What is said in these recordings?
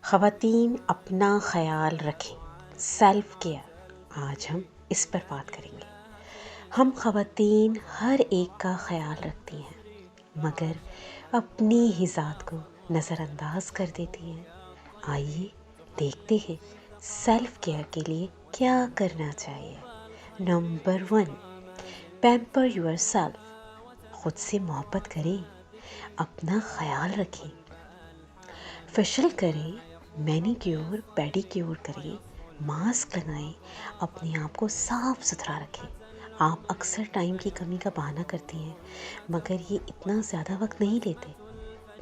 خواتین اپنا خیال رکھیں، سیلف کیئر، آج ہم اس پر بات کریں گے۔ ہم خواتین ہر ایک کا خیال رکھتی ہیں مگر اپنی ہی ذات کو نظر انداز کر دیتی ہیں۔ آئیے دیکھتے ہیں سیلف کیئر کے لیے کیا کرنا چاہیے۔ نمبر 1، پیمپر یور سیلف، خود سے محبت کریں، اپنا خیال رکھیں، فیشل کریں، مینی کیور پیڈی کیور کریں، ماسک لگائیں، اپنے آپ کو صاف ستھرا رکھیں۔ آپ اکثر ٹائم کی کمی کا بہانہ کرتی ہیں مگر یہ اتنا زیادہ وقت نہیں لیتے۔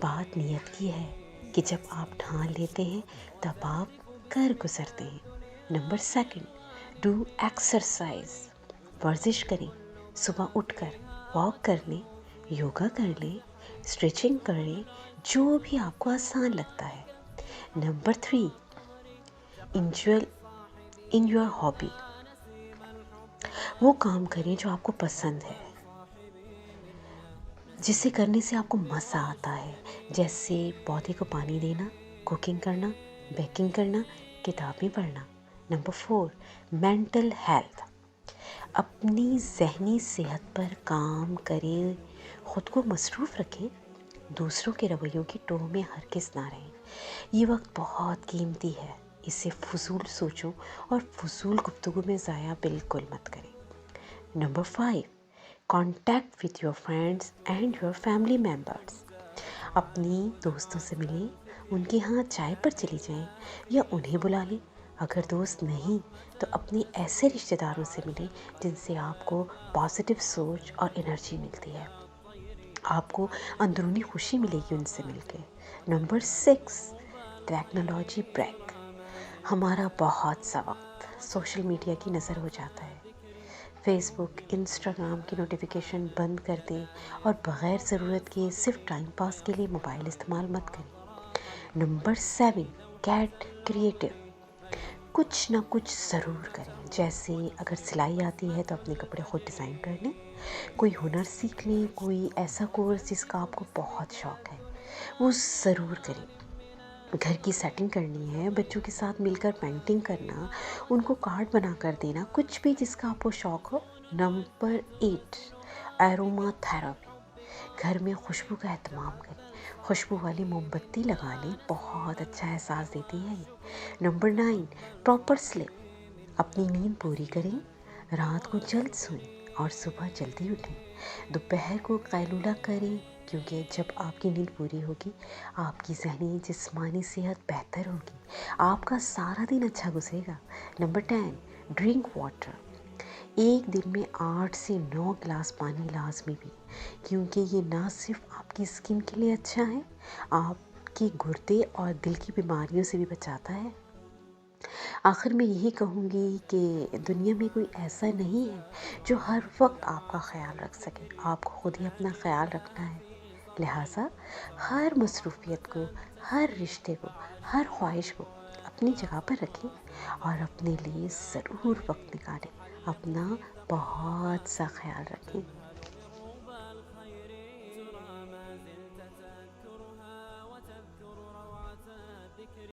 بات نیت کی ہے کہ جب آپ ٹھان لیتے ہیں تب آپ کر گزرتے ہیں۔ نمبر 2، ڈو ایکسرسائز، ورزش کریں، صبح اٹھ کر واک کر لیں، یوگا کر لیں، اسٹریچنگ کریں، جو بھی آپ کو آسان لگتا ہے۔ Number 3، enjoy in your hobby, وہ کام کریں جو آپ کو پسند ہے، جسے کرنے سے آپ کو مزہ آتا ہے، جیسے پودے کو پانی دینا، کوکنگ کرنا، بیکنگ کرنا، کتابیں پڑھنا۔ نمبر 4، مینٹل ہیلتھ، اپنی ذہنی صحت پر کام کریں، خود کو مصروف رکھیں، دوسروں کے رویوں کی ٹوہ میں ہرگز نہ رہیں۔ یہ وقت بہت قیمتی ہے، اسے فضول سوچوں اور فضول گفتگو میں ضائع بالکل مت کریں۔ Number 5، contact with your friends and your family members, اپنی دوستوں سے ملیں، ان کے ہاں چائے پر چلی جائیں یا انہیں بلا لیں۔ اگر دوست نہیں تو اپنے ایسے رشتہ داروں سے ملیں جن سے آپ کو پازیٹیو سوچ اور انرجی ملتی ہے، آپ کو اندرونی خوشی ملے گی ان سے مل کے۔ نمبر 6، ٹیکنالوجی بریک، ہمارا بہت سا وقت سوشل میڈیا کی نظر ہو جاتا ہے۔ فیس بک، انسٹاگرام کی نوٹیفیکیشن بند کر دیں اور بغیر ضرورت کے صرف ٹائم پاس کے لیے موبائل استعمال مت کریں۔ نمبر 7، گیٹ کریٹو، کچھ نہ کچھ ضرور کریں، جیسے اگر سلائی آتی ہے تو اپنے کپڑے خود ڈیزائن کر لیں، کوئی ہنر سیکھ لیں، کوئی ایسا کورس جس کا آپ کو بہت شوق ہے وہ ضرور کریں۔ گھر کی سیٹنگ کرنی ہے، بچوں کے ساتھ مل کر پینٹنگ کرنا، ان کو کارڈ بنا کر دینا، کچھ بھی جس کا آپ کو شوق ہو۔ نمبر 8، ایروما تھراپی، گھر میں خوشبو کا اہتمام کریں، خوشبو والی موم بتی لگا لیں، بہت اچھا احساس دیتی ہے یہ۔ نمبر 9، پراپر سلیپ، اپنی نیند پوری کریں، رات کو جلد سوئیں اور صبح جلدی اٹھیں۔ دوپہر کو قیلولہ کریں کیونکہ جب آپ کی نیند پوری ہوگی آپ کی ذہنی جسمانی صحت بہتر ہوگی، آپ کا سارا دن اچھا گزرے گا۔ نمبر 10، ڈرنک واٹر، ایک دن میں 8 سے 9 گلاس پانی لازمی پئیں کیونکہ یہ نہ صرف آپ کی اسکن کے لیے اچھا ہے، آپ کے گردے اور دل کی بیماریوں سے بھی بچاتا ہے۔ آخر میں یہی کہوں گی کہ دنیا میں کوئی ایسا نہیں ہے جو ہر وقت آپ کا خیال رکھ سکے، آپ کو خود ہی اپنا خیال رکھنا ہے۔ لہٰذا ہر مصروفیت کو، ہر رشتے کو، ہر خواہش کو اپنی جگہ پر رکھیں اور اپنے لیے ضرور وقت نکالیں۔ اپنا بہت سا خیال رکھیں۔